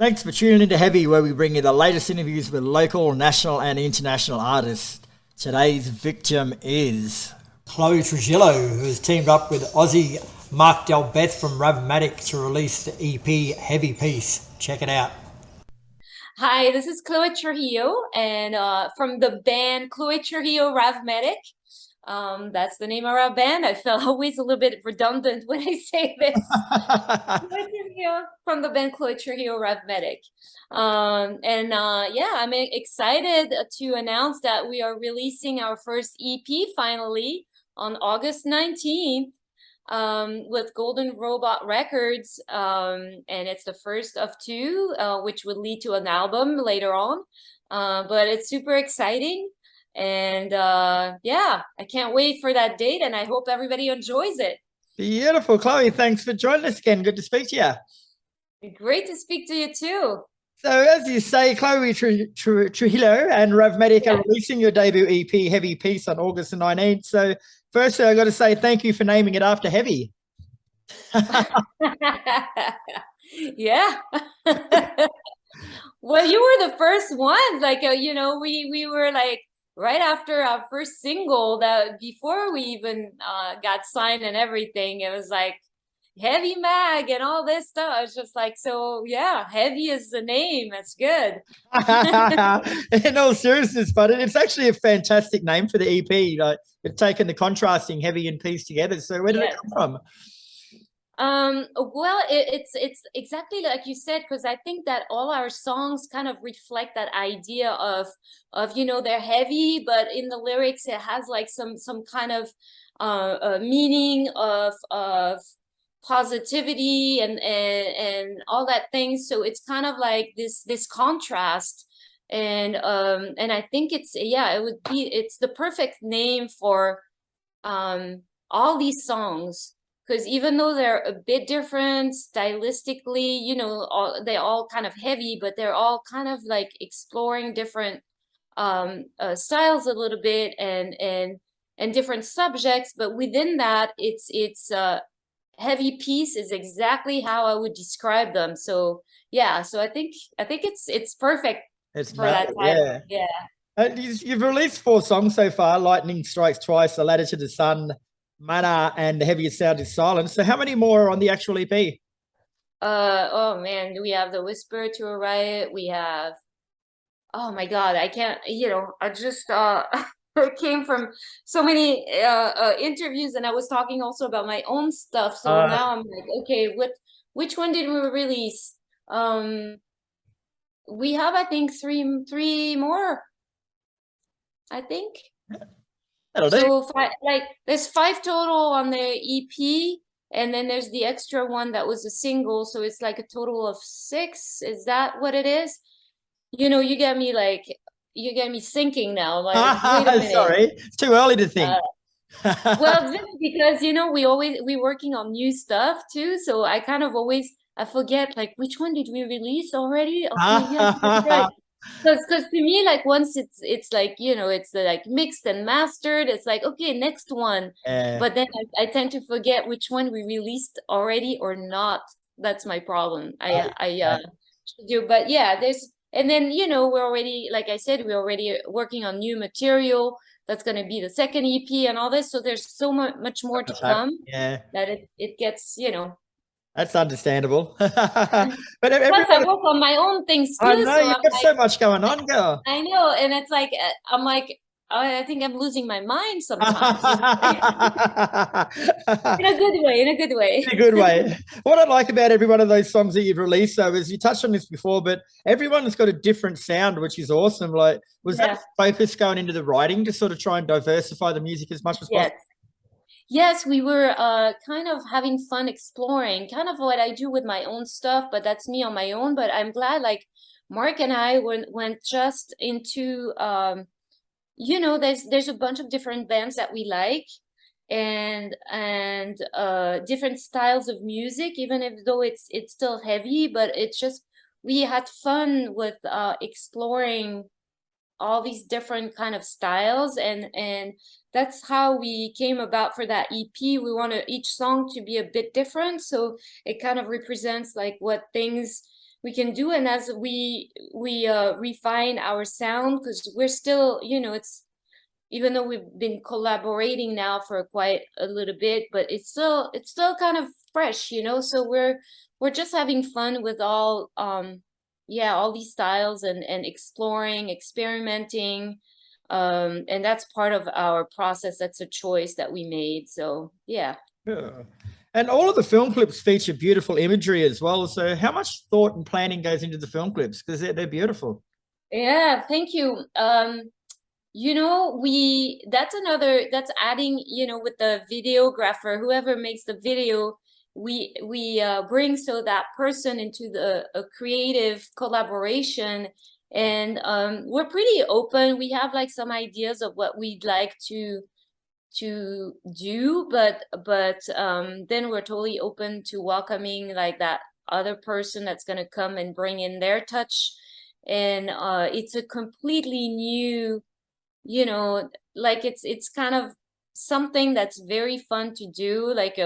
Thanks for tuning into Heavy, where we bring you the latest interviews with local, national, and international artists. Today's victim is Chloe Trujillo, who has teamed up with Aussie Mark Dalbeth from Rav Medic to release the EP Heavy Piece. Check it out. Hi, this is Chloe Trujillo, and from the band Chloe Trujillo Rav Medic. That's the name of our band. I felt always a little bit redundant when I say this. Chloe Trujillo from the band Chloe Trujillo Rav Medic. Yeah, I'm excited to announce that we are releasing our first EP finally on August 19th. With Golden Robot Records, and it's the first of two, which would lead to an album later on. But it's super exciting, and yeah, I can't wait for that date, and I hope everybody enjoys it. Beautiful, Chloe. Thanks for joining us again. Good to speak to you. Great to speak to you too. So, as you say, Chloe Trujillo and Rav Medic are releasing your debut EP, Heavy Piece, on August the 19th. So, firstly, I got to say thank you for naming it after Heavy. Yeah. Well, you were the first one. Like, we were like right after our first single, that before we even got signed and everything. It was like Heavy Mag and all this stuff. It's just like, so yeah, Heavy is the name. That's good. In all seriousness, but it's actually a fantastic name for the EP. Like, you've taken the contrasting Heavy and Peace together. So where did it come from? Well, it's exactly like you said, because I think that all our songs kind of reflect that idea of they're heavy, but in the lyrics it has like some kind of meaning of positivity and all that thing. So it's kind of like this contrast, and I think it's the perfect name for all these songs, because even though they're a bit different stylistically, they all kind of heavy, but they're all kind of like exploring different styles a little bit, and different subjects. But within that, it's Heavy Piece is exactly how I would describe them. So yeah, so I think it's perfect for that title. Yeah. You've released 4 songs so far: Lightning Strikes Twice, A Ladder to the Sun, Mana, and The Heaviest Sound is Silence. So how many more are on the actual EP? Oh man, we have The Whisper to a Riot. We have, oh my God, I can't, I just it came from so many interviews, and I was talking also about my own stuff. So now I'm like, okay, which one did we release? We have, I think, three more, I think. That'll do. So there's 5 total on the EP, and then there's the extra one that was a single. So it's like a total of 6. Is that what it is? You get me thinking now. Like, wait a minute. Sorry, it's too early to think. Well, just because we're working on new stuff too, so I kind of always forget, like, which one did we release already? Okay, yes, that's right. Because to me, like, once it's like, it's like mixed and mastered, it's like, okay, next one. But then I tend to forget which one we released already or not. That's my problem. I do, but yeah, and then we're already, like I said, we're already working on new material. That's going to be the second EP and all this. So there's so much more to come. Yeah, that it gets, That's understandable. But plus I work on my own things too. I know, So you've got so much going on, girl. I know, and it's like I'm like, I think I'm losing my mind sometimes. In a good way, in a good way. In a good way. What I like about every one of those songs that you've released, though, is you touched on this before, but everyone's got a different sound, which is awesome. Like, was that focus going into the writing to sort of try and diversify the music as much as possible? Yes, we were kind of having fun exploring, kind of what I do with my own stuff, but that's me on my own. But I'm glad, like, Mark and I went just into there's a bunch of different bands that we like, and different styles of music, even if though it's still heavy, but it's just we had fun with exploring all these different kind of styles, and that's how we came about for that EP. We wanted each song to be a bit different, so it kind of represents like what things can do. And as we refine our sound, because we're still, it's, even though we've been collaborating now for quite a little bit, but it's still kind of fresh, so we're just having fun with all all these styles, and exploring, experimenting, and that's part of our process. That's a choice that we made. So yeah. And all of the film clips feature beautiful imagery as well. So how much thought and planning goes into the film clips? Because they're beautiful. Yeah, thank you. That's adding, with the videographer, whoever makes the video, we bring so that person into a creative collaboration, and we're pretty open. We have like some ideas of what we'd like to do, but then we're totally open to welcoming like that other person that's going to come and bring in their touch. And it's a completely new, like it's kind of something that's very fun to do, like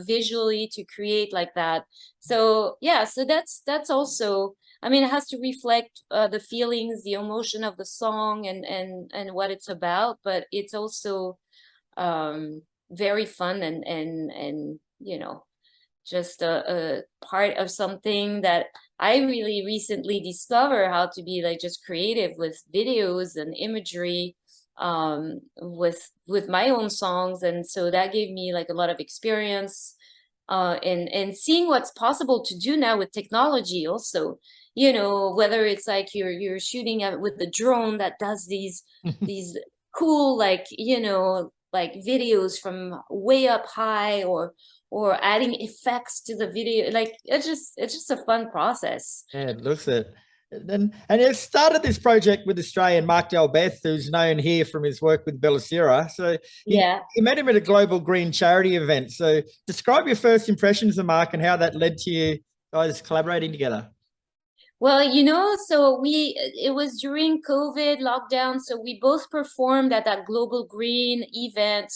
visually, to create like that. So yeah, so that's also, I mean, it has to reflect the feelings, the emotion of the song, and what it's about, but it's also very fun, and just a part of something that I really recently discovered, how to be like just creative with videos and imagery, with my own songs. And so that gave me like a lot of experience, and seeing what's possible to do now with technology also, whether it's like you're shooting with the drone that does these cool, like, like videos from way up high, or adding effects to the video. Like it's just a fun process. Yeah, it looks it. And it started this project with Australian Mark Dalbeth, who's known here from his work with Bellicera. So Yeah. you met him at a Global Green charity event. So describe your first impressions of Mark and how that led to you guys collaborating together. Well, so it was during COVID lockdown, so we both performed at that Global Green event,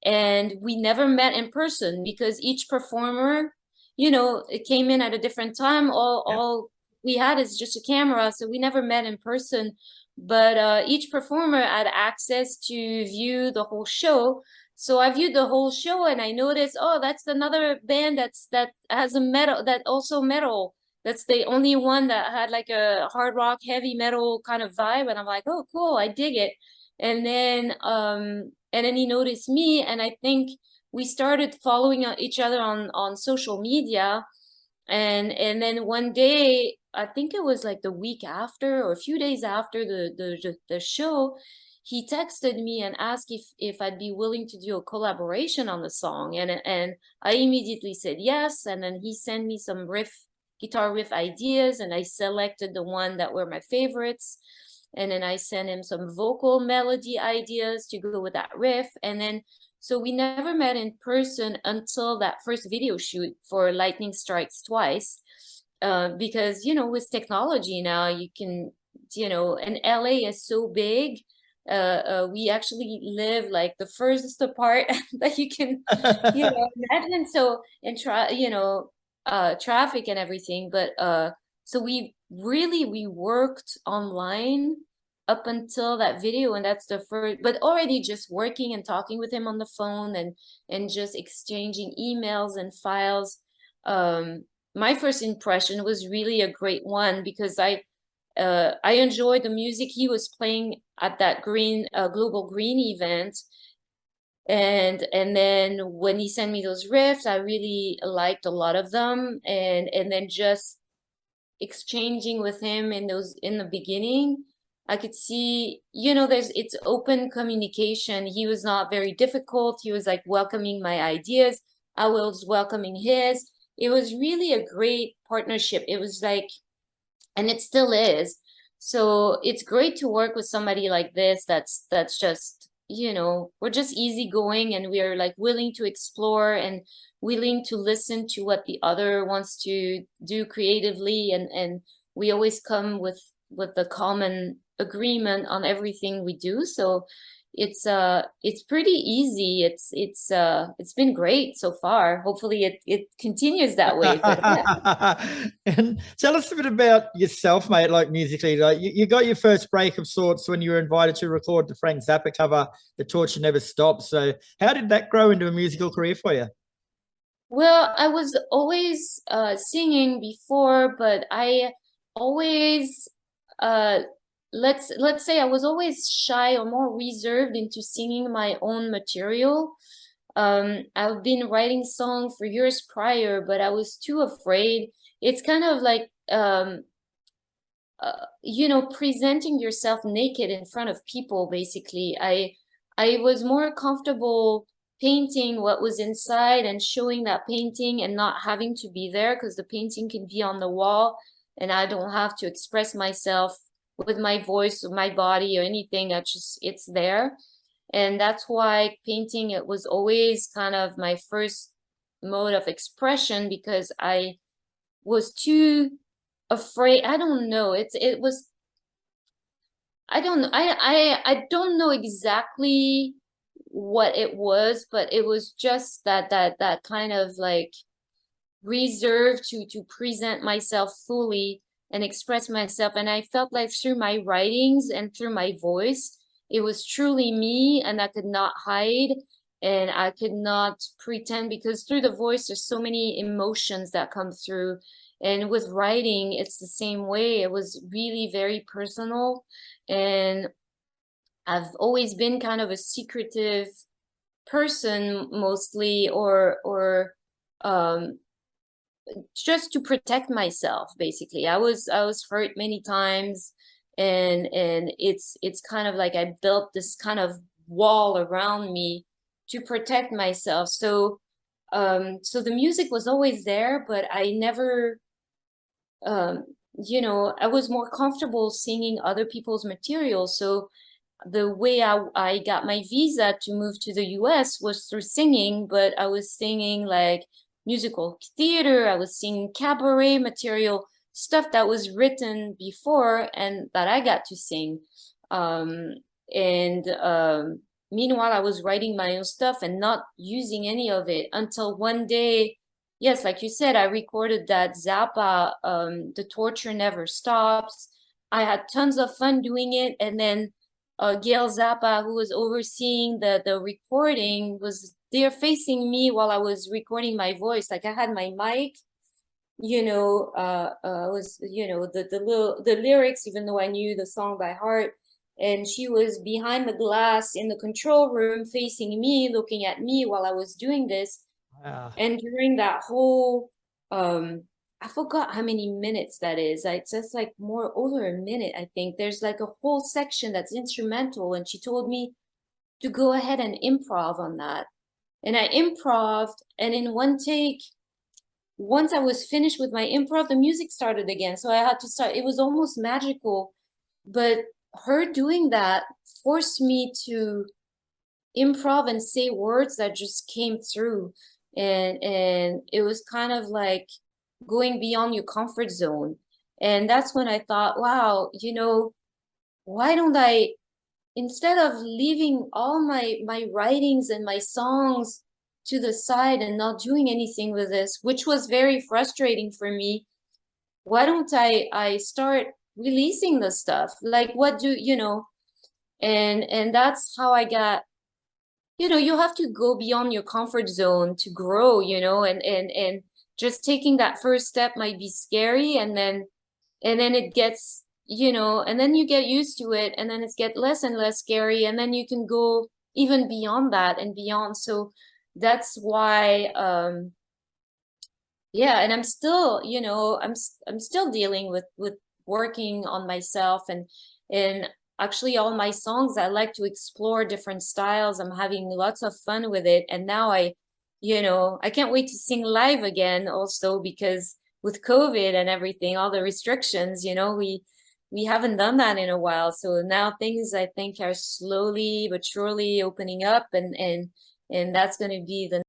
and we never met in person because each performer, it came in at a different time. All we had is just a camera, so we never met in person. But each performer had access to view the whole show. So I viewed the whole show, and I noticed, oh, that's another band that has a metal, that also metal. That's the only one that had like a hard rock, heavy metal kind of vibe. And I'm like, oh, cool, I dig it. And then he noticed me, and I think we started following each other on social media. And then one day, I think it was like the week after or a few days after the show, he texted me and asked if I'd be willing to do a collaboration on the song. And I immediately said yes. And then he sent me some guitar riff ideas, and I selected the one that were my favorites. And then I sent him some vocal melody ideas to go with that riff. And then, so we never met in person until that first video shoot for Lightning Strikes Twice. Because, with technology now, you can, and LA is so big. We actually live like the furthest apart that you can, imagine. So, and try, traffic and everything. But so we worked online up until that video, and that's the first. But already just working and talking with him on the phone, and just exchanging emails and files. My first impression was really a great one, because I enjoyed the music he was playing at that Global Green event. And then when he sent me those riffs, I really liked a lot of them. And then just exchanging with him in the beginning, I could see, it's open communication. He was not very difficult. He was like welcoming my ideas. I was welcoming his. It was really a great partnership. It was like, and it still is. So it's great to work with somebody like this. That's just, we're just easygoing, and we're like willing to explore and willing to listen to what the other wants to do creatively. And we always come with the common agreement on everything we do. So it's pretty easy. It's been great so far. Hopefully it continues that way. But yeah. And tell us a bit about yourself, mate, like musically. Like you got your first break of sorts when you were invited to record the Frank Zappa cover, The Torture Never Stops. So how did that grow into a musical career for you? Well, I was always singing before, but I always uh let's say I was always shy or more reserved into singing my own material. I've been writing songs for years prior, but I was too afraid. It's kind of like presenting yourself naked in front of people, basically. I was more comfortable painting what was inside and showing that painting and not having to be there because the painting can be on the wall and I don't have to express myself with my voice or my body or anything. It's there. And that's why painting, it was always kind of my first mode of expression because I was too afraid. I don't know. It was I don't know exactly what it was, but it was just that kind of like reserve to present myself fully and express myself. And I felt like through my writings and through my voice, it was truly me and I could not hide and I could not pretend because through the voice, there's so many emotions that come through. And with writing, it's the same way. It was really very personal. And I've always been kind of a secretive person mostly or just to protect myself basically. I was hurt many times and it's kind of like I built this kind of wall around me to protect myself. So the music was always there, but I never um I was more comfortable singing other people's material. So the way I got my visa to move to the US was through singing, but I was singing like musical theater, I was singing cabaret material, stuff that was written before and that I got to sing. Um, and Meanwhile, I was writing my own stuff and not using any of it until one day, yes, like you said, I recorded that Zappa, The Torture Never Stops. I had tons of fun doing it, and then Gail Zappa, who was overseeing the recording, was there facing me while I was recording my voice. Like I had my mic, was the lyrics, even though I knew the song by heart, and she was behind the glass in the control room, facing me, looking at me while I was doing this. Wow. And during that whole I forgot how many minutes that is. It's just like more over a minute, I think. There's like a whole section that's instrumental, and she told me to go ahead and improv on that. And I improved, and in one take, once I was finished with my improv, the music started again. So I had to start. It was almost magical. But her doing that forced me to improv and say words that just came through. And it was kind of like going beyond your comfort zone. And that's when I thought, wow, why don't I, instead of leaving all my writings and my songs to the side and not doing anything with this, which was very frustrating for me, why don't I start releasing the stuff? Like what do and that's how I got, you have to go beyond your comfort zone to grow, and just taking that first step might be scary, and then it gets, and then you get used to it, and then it's get less and less scary, and then you can go even beyond that and beyond. So that's why yeah, and I'm still, I'm still dealing with working on myself, and actually all my songs, I like to explore different styles. I'm having lots of fun with it, and now I can't wait to sing live again also, because with COVID and everything, all the restrictions, we haven't done that in a while. So now things, I think, are slowly but surely opening up, and that's going to be the